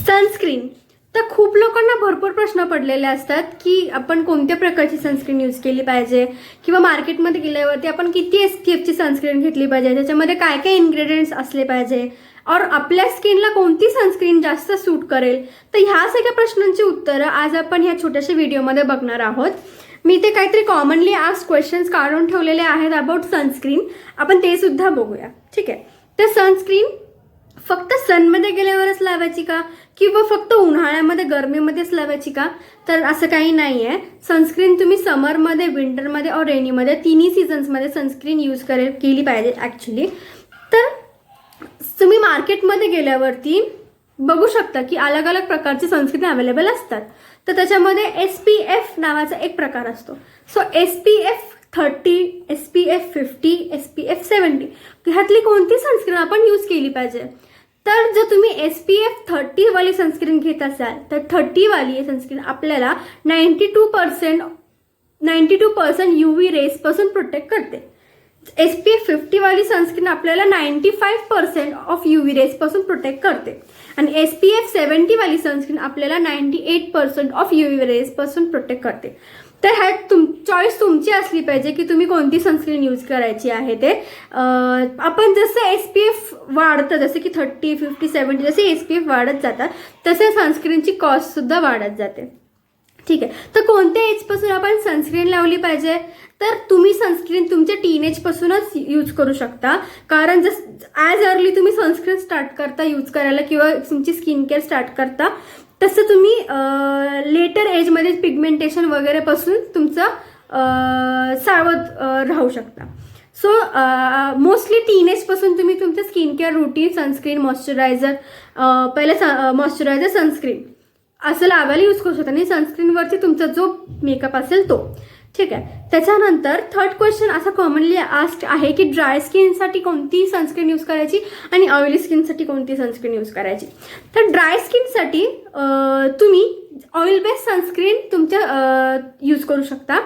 Sunscreen. तर खूप लोकांना भरपूर प्रश्न पडलेले असतात की आपण कोणत्या प्रकारची सनस्क्रीन यूज केली पाहिजे किंवा मार्केटमध्ये गेल्यावरती आपण किती SPFची सनस्क्रीन घेतली पाहिजे, त्याच्यामध्ये काय काय इन्ग्रेडियंट्स असले पाहिजे और आपल्या स्किनला कोणती सनस्क्रीन जास्त सूट करेल. तर ह्या सगळ्या प्रश्नांची उत्तरं आज आपण ह्या छोट्याशा व्हिडिओमध्ये बघणार आहोत. मी ते काहीतरी कॉमनली आस्क्ड क्वेश्चन्स काढून ठेवलेले आहेत अबाउट सनस्क्रीन, आपण ते सुद्धा बघूया. ठीक आहे. तर सनस्क्रीन फक्त सनमध्ये गेल्यावरच लावायची का किंवा फक्त उन्हाळ्यामध्ये गरमीमध्येच लावायची का? तर असं काही नाही आहे. सनस्क्रीन तुम्ही समरमध्ये, विंटरमध्ये और रेनीमध्ये तिन्ही सीझन्समध्ये सनस्क्रीन यूज केली पाहिजे ॲक्च्युली. तर तुम्ही मार्केटमध्ये गेल्यावरती बघू शकता की अलग अलग प्रकारचे सनस्क्रीन अवेलेबल असतात. तर त्याच्यामध्ये SPF नावाचा एक प्रकार असतो. सो SPF 30, SPF 50, SPF 70 ह्यातली कोणती सनस्क्रीन आपण यूज केली पाहिजे? तर जर तुम्ही SPF 30 वाली सनस्क्रीन घेत असाल तर 30 वाली सनस्क्रीन आपल्याला 92% UV रेज पासून प्रोटेक्ट करते. SPF 50 वाली सनस्क्रीन आपल्याला 95% ऑफ UV रेज पासून प्रोटेक्ट करते आणि SPF 70 वाली सनस्क्रीन आपल्याला 98% ऑफ UV रेज पासून प्रोटेक्ट करते. तर ह्या चॉईस तुमची असली पाहिजे की तुम्ही कोणती सनस्क्रीन यूज करायची आहे ते. आपण जसं SPF वाढतं, जसं की 30, 50, 70 जसे SPF वाढत जातात तसे सनस्क्रीनची कॉस्ट सुद्धा वाढत जाते. ठीक आहे. तर कोणत्या एजपासून आपण सनस्क्रीन लावली पाहिजे? तर तुम्ही सनस्क्रीन तुमच्या टीनेजपासूनच यूज करू शकता, कारण ॲज अर्ली तुम्ही सनस्क्रीन स्टार्ट करता यूज करायला किंवा तुमची स्किन केअर स्टार्ट करता तसं तुम्ही लेटर एजमध्ये पिगमेंटेशन वगैरे पासून तुमचं सावध राहू शकता. सो मोस्टली टीनेजपासून तुम्ही तुमचं skin care routine, sunscreen, moisturiser, पहिलं मॉइश्चरायझर, सनस्क्रीन असं लावायला यूज करू शकता आणि सनस्क्रीनवरती तुमचा जो मेकअप असेल तो. ठीक आहे. त्याच्यानंतर थर्ड क्वेश्चन असा कॉमनली आस्क्ड आहे की ड्राय स्किनसाठी कोणती सनस्क्रीन यूज करायची आणि ऑइली स्किनसाठी कोणती सनस्क्रीन यूज करायची? तर ड्राय स्किनसाठी तुम्ही ऑइल बेस्ड सनस्क्रीन तुमच्या यूज करू शकता,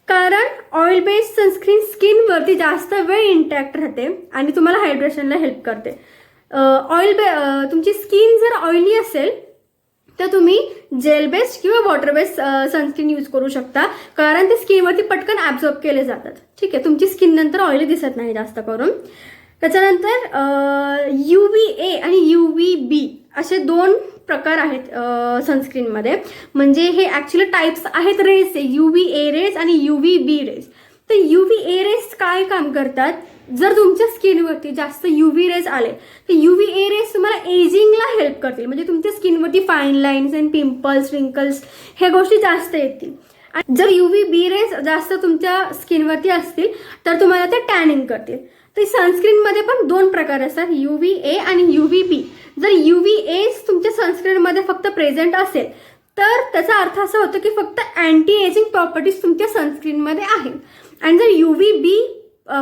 कारण ऑइल बेस्ड सनस्क्रीन स्किनवरती जास्त वेळ इंटॅक्ट राहते आणि तुम्हाला हायड्रेशनला हेल्प करते. तुमची स्किन जर ऑइली असेल तर तुम्ही जेल बेस्ड किंवा वॉटर बेस्ड सनस्क्रीन यूज करू शकता, कारण ते स्किनवरती पटकन ॲब्झॉर्ब केले जातात. ठीक आहे. तुमची स्किन नंतर ऑइली दिसत नाही जास्त करून. त्याच्यानंतर UVA आणि UVB असे दोन प्रकार आहेत सनस्क्रीनमध्ये. म्हणजे हे ॲक्च्युली टाईप्स आहेत रेजचे, UVA रेज आणि UVB रेज. तर UVA रेज काय काम करतात? जर तुमच्या स्किनवरती जास्त UV रेज आले तर UVA रेज तुम्हाला एजिंगला हेल्प करतील, म्हणजे तुमच्या स्किनवरती fine lines and pimples, wrinkles ह्या गोष्टी जास्त येतील. आणि जर UVB रेज जास्त तुमच्या स्किनवरती असतील तर तुम्हाला ते टॅनिंग करतील. तर सनस्क्रीनमध्ये पण दोन प्रकार असतात, UVA आणि UVB. जर UVA तुमच्या सनस्क्रीनमध्ये फक्त प्रेझेंट असेल तर त्याचा अर्थ असा होतो की फक्त अँटी एजिंग प्रॉपर्टीज तुमच्या सनस्क्रीनमध्ये आहेत, आणि जर UVB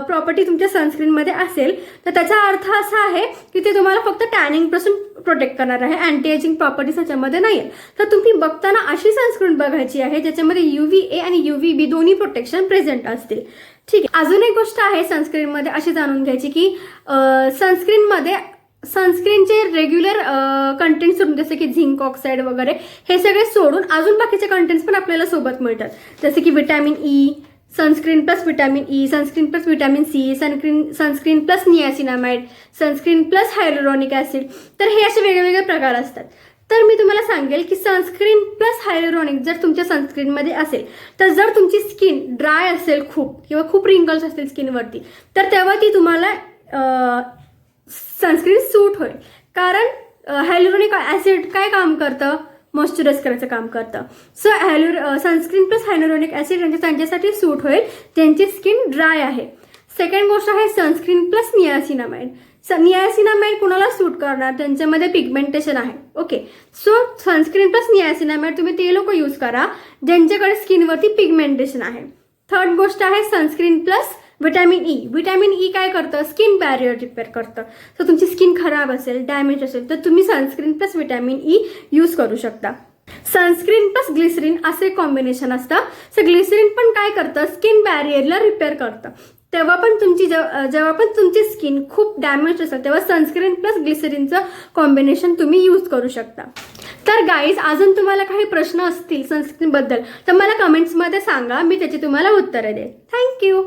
प्रॉपर्टी तुमच्या सनस्क्रीनमध्ये असेल तर त्याचा अर्थ असा आहे की ते तुम्हाला फक्त टॅनिंगपासून प्रोटेक्ट करणार आहे, अँटी एजिंग प्रॉपर्टीज त्याच्यामध्ये नाही आहे. तर तुम्ही बघताना अशी सनस्क्रीन बघायची आहे ज्याच्यामध्ये UVA आणि UVB दोन्ही प्रोटेक्शन प्रेझेंट असतील. ठीक आहे. अजून एक गोष्ट आहे सनस्क्रीनमध्ये अशी जाणून घ्यायची की सनस्क्रीनचे रेग्युलर कंटेंट सोडून, जसे की झिंक ऑक्साईड वगैरे हे सगळे सोडून अजून बाकीचे कंटेंट्स पण आपल्याला सोबत मिळतात, जसे की vitamin E, sunscreen plus vitamin E, sunscreen plus vitamin C, sunscreen plus niacinamide, sunscreen plus hyaluronic acid. तर हे असे वेगवेगळे प्रकार असतात. तर मी तुम्हाला सांगेल की सनस्क्रीन प्लस हायलुरॉनिक जर तुमच्या सनस्क्रीनमध्ये असेल तर जर तुमची स्किन ड्राय असेल खूप किंवा खूप रिंकल्स असतील स्किनवरती तर तेव्हा ती तुम्हाला सनस्क्रीन सूट होईल, कारण हायलुरॉनिक ॲसिड काय काम करतं? मॉइश्चराइज करायचं काम करतं. So sunscreen plus hyaluronic acid त्यांच्यासाठी सूट होईल ज्यांची स्किन ड्राय आहे. सेकंड गोष्ट आहे सनस्क्रीन प्लस नियासिनामाइड. नियासिनामाइड कुणाला सूट करणार? त्यांच्यामध्ये पिगमेंटेशन आहे. Okay. So sunscreen plus niacinamide तुम्ही ते लोक यूज करा ज्यांच्याकडे स्किनवरती पिगमेंटेशन आहे. थर्ड गोष्ट आहे sunscreen plus vitamin E. Vitamin E काय करतं? स्किन बॅरियर रिपेअर करतं. सो तुमची स्किन खराब असेल, डॅमेज असेल तर तुम्ही sunscreen plus vitamin E use करू शकता. सनस्क्रीन प्लस ग्लिसरीन असे कॉम्बिनेशन असतं. सो ग्लिसरीन पण काय करतं? स्किन बॅरियरला रिपेअर करतं. तेव्हा पण जेव्हा पण तुमची स्किन खूप डॅमेज असेल तेव्हा सनस्क्रीन प्लस ग्लिसरीनचं कॉम्बिनेशन तुम्ही यूज करू शकता. तर गाईज, अजून तुम्हाला काही प्रश्न असतील सनस्क्रीनबद्दल तर मला कमेंट्समध्ये सांगा, मी त्याची तुम्हाला उत्तरं देईन. थँक्यू.